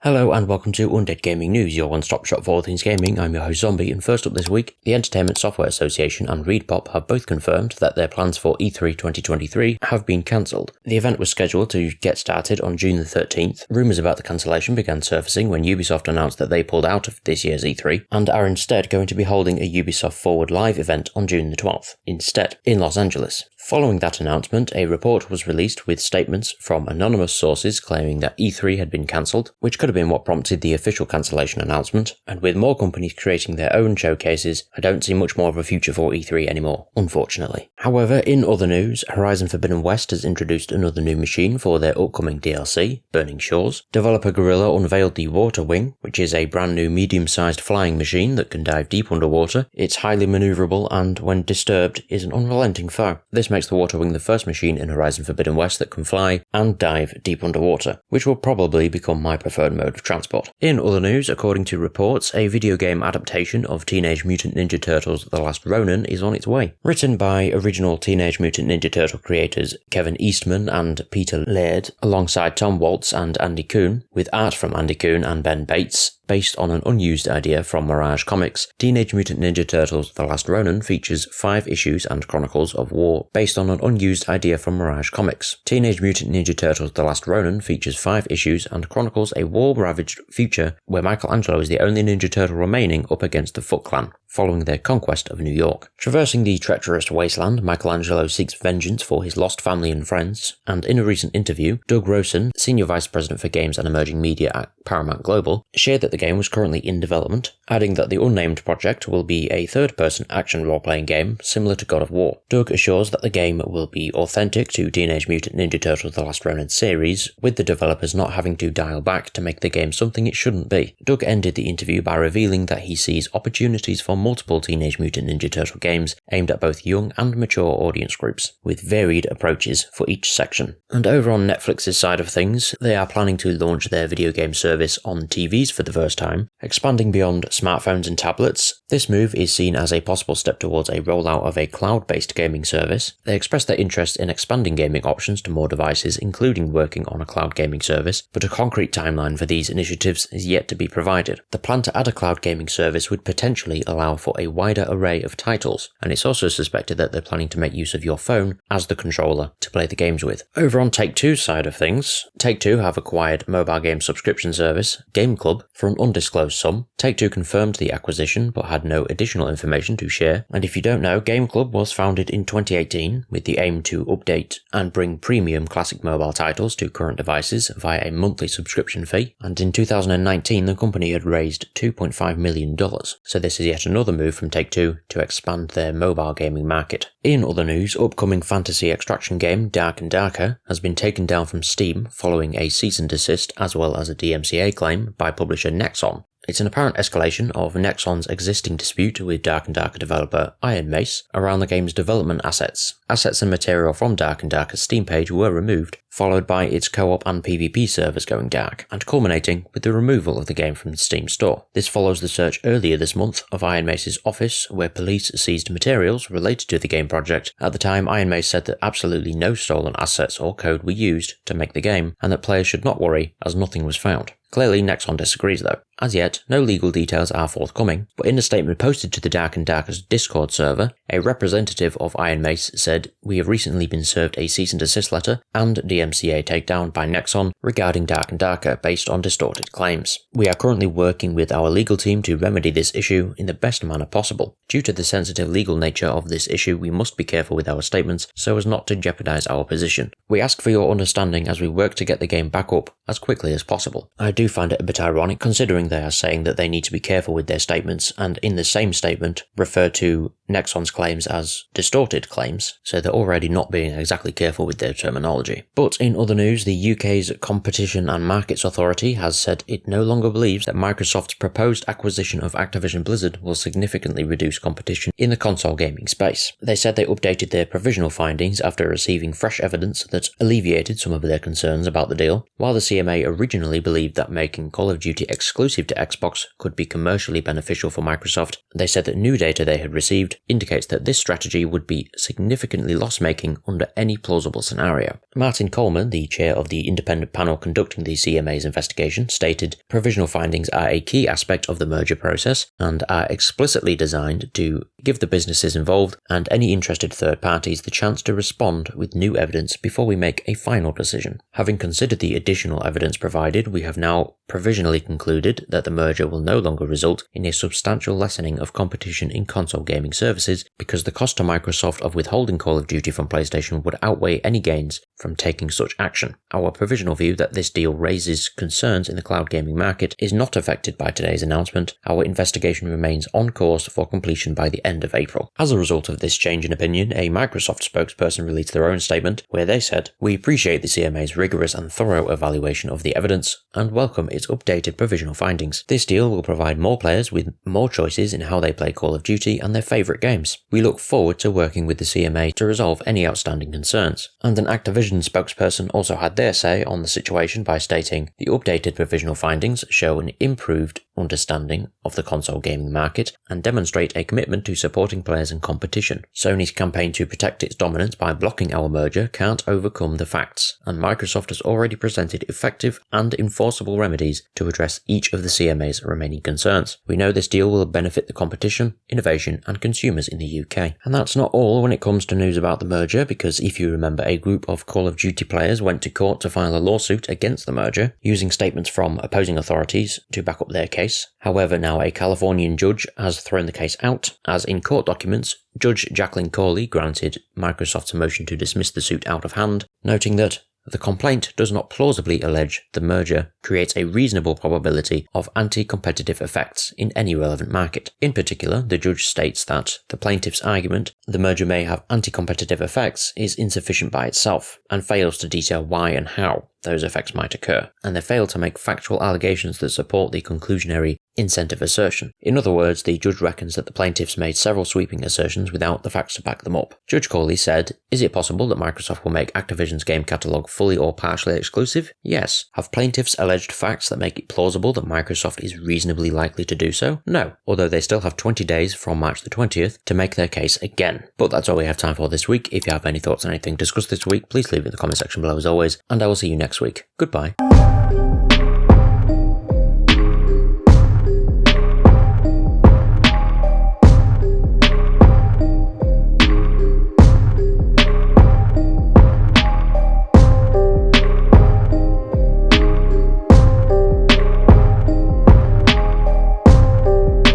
Hello and welcome to Undead Gaming News, your one-stop shop for all things gaming. I'm your host Zombie, and first up this week, the Entertainment Software Association and ReadPop have both confirmed that their plans for E3 2023 have been cancelled. The event was scheduled to get started on June the 13th. Rumours about the cancellation began surfacing when Ubisoft announced that they pulled out of this year's E3 and are instead going to be holding a Ubisoft Forward Live event on June the 12th, instead, in Los Angeles. Following that announcement, a report was released with statements from anonymous sources claiming that E3 had been cancelled, which could have been what prompted the official cancellation announcement, and with more companies creating their own showcases, I don't see much more of a future for E3 anymore, unfortunately. However, in other news, Horizon Forbidden West has introduced another new machine for their upcoming DLC, Burning Shores. Developer Guerrilla unveiled the Water Wing, which is a brand new medium-sized flying machine that can dive deep underwater. It's highly manoeuvrable and, when disturbed, is an unrelenting foe. This makes the Water Wing the first machine in Horizon Forbidden West that can fly and dive deep underwater, which will probably become my preferred mode of transport. In other news, according to reports, a video game adaptation of Teenage Mutant Ninja Turtles The Last Ronin is on its way. Written by original Teenage Mutant Ninja Turtle creators Kevin Eastman and Peter Laird, alongside Tom Waltz and Andy Kuhn, with art from Andy Kuhn and Ben Bates. Based on an unused idea from Mirage Comics, Teenage Mutant Ninja Turtles The Last Ronin features 5 issues and chronicles of war based on an unused idea from Mirage Comics. Teenage Mutant Ninja Turtles The Last Ronin features 5 issues and chronicles a war-ravaged future where Michelangelo is the only Ninja Turtle remaining up against the Foot Clan, following their conquest of New York. Traversing the treacherous wasteland, Michelangelo seeks vengeance for his lost family and friends, and in a recent interview, Doug Rosen, Senior Vice President for Games and Emerging Media at Paramount Global, shared that the game was currently in development, adding that the unnamed project will be a third-person action role-playing game similar to God of War. Doug assures that the game will be authentic to Teenage Mutant Ninja Turtles The Last Ronin series, with the developers not having to dial back to make the game something it shouldn't be. Doug ended the interview by revealing that he sees opportunities for multiple Teenage Mutant Ninja Turtle games aimed at both young and mature audience groups, with varied approaches for each section. And over on Netflix's side of things, they are planning to launch their video game service on TVs for the first time, expanding beyond smartphones and tablets. This move is seen as a possible step towards a rollout of a cloud-based gaming service. They expressed their interest in expanding gaming options to more devices, including working on a cloud gaming service, but a concrete timeline for these initiatives is yet to be provided. The plan to add a cloud gaming service would potentially allow for a wider array of titles, and it's also suspected that they're planning to make use of your phone as the controller to play the games with. Over on Take-Two's side of things, Take-Two have acquired mobile game subscription service GameClub for an undisclosed sum. Take-Two confirmed the acquisition but had no additional information to share, and if you don't know, GameClub was founded in 2018 with the aim to update and bring premium classic mobile titles to current devices via a monthly subscription fee, and in 2019 the company had raised $2.5 million, so this is yet another move from Take-Two to expand their mobile gaming market. In other news, upcoming fantasy extraction game Dark and Darker has been taken down from Steam following a cease and desist as well as a DMCA claim by publisher Nexon. It's an apparent escalation of Nexon's existing dispute with Dark and Darker developer Iron Mace around the game's development assets. Assets and material from Dark and Darker's Steam page were removed, followed by its co-op and PvP servers going dark, and culminating with the removal of the game from the Steam store. This follows the search earlier this month of Iron Mace's office, where police seized materials related to the game project. At the time, Iron Mace said that absolutely no stolen assets or code were used to make the game, and that players should not worry as nothing was found. Clearly, Nexon disagrees though. As yet, no legal details are forthcoming, but in a statement posted to the Dark and Darker's Discord server, a representative of Iron Mace said, "We have recently been served a cease and desist letter and DMCA takedown by Nexon regarding Dark and Darker based on distorted claims. We are currently working with our legal team to remedy this issue in the best manner possible. Due to the sensitive legal nature of this issue, we must be careful with our statements so as not to jeopardize our position. We ask for your understanding as we work to get the game back up as quickly as possible." I do find it a bit ironic considering they are saying that they need to be careful with their statements, and in the same statement refer to Nexon's claims as distorted claims, so they're already not being exactly careful with their terminology. But in other news, the UK's Competition and Markets Authority has said it no longer believes that Microsoft's proposed acquisition of Activision Blizzard will significantly reduce competition in the console gaming space. They said they updated their provisional findings after receiving fresh evidence that alleviated some of their concerns about the deal. While the CMA originally believed that making Call of Duty exclusive to Xbox could be commercially beneficial for Microsoft, they said that new data they had received indicates that this strategy would be significantly loss-making under any plausible scenario. Martin Coleman, the chair of the independent panel conducting the CMA's investigation, stated, "Provisional findings are a key aspect of the merger process and are explicitly designed to give the businesses involved and any interested third parties the chance to respond with new evidence before we make a final decision. Having considered the additional evidence provided, we have now provisionally concluded that the merger will no longer result in a substantial lessening of competition in console gaming services because the cost to Microsoft of withholding Call of Duty from PlayStation would outweigh any gains from taking such action. Our provisional view that this deal raises concerns in the cloud gaming market is not affected by today's announcement. Our investigation remains on course for completion by the end of April." As a result of this change in opinion, a Microsoft spokesperson released their own statement where they said, "We appreciate the CMA's rigorous and thorough evaluation of the evidence and welcome its updated provisional findings. This deal will provide more players with more choices in how they play Call of Duty and their favourite games. We look forward to working with the CMA to resolve any outstanding concerns." And an Activision spokesperson also had their say on the situation by stating, "The updated provisional findings show an improved understanding of the console gaming market and demonstrate a commitment to supporting players and competition. Sony's campaign to protect its dominance by blocking our merger can't overcome the facts, and Microsoft has already presented effective and enforceable remedies to address each of the CMA's remaining concerns. We know this deal will benefit the competition, innovation and consumers in the UK." And that's not all when it comes to news about the merger, because if you remember, a group of Call of Duty players went to court to file a lawsuit against the merger, using statements from opposing authorities to back up their case. However, now a Californian judge has thrown the case out, as in court documents, Judge Jacqueline Corley granted Microsoft's motion to dismiss the suit out of hand, noting that the complaint does not plausibly allege the merger creates a reasonable probability of anti-competitive effects in any relevant market. In particular, the judge states that the plaintiff's argument the merger may have anti-competitive effects is insufficient by itself, and fails to detail why and how those effects might occur, and they fail to make factual allegations that support the conclusionary incentive assertion. In other words, the judge reckons that the plaintiffs made several sweeping assertions without the facts to back them up. Judge Corley said, "Is it possible that Microsoft will make Activision's game catalogue fully or partially exclusive? Yes. Have plaintiffs alleged facts that make it plausible that Microsoft is reasonably likely to do so? No, although they still have 20 days from March the 20th to make their case again." But that's all we have time for this week. If you have any thoughts on anything discussed this week, please leave it in the comment section below as always, and I will see you next week. Goodbye.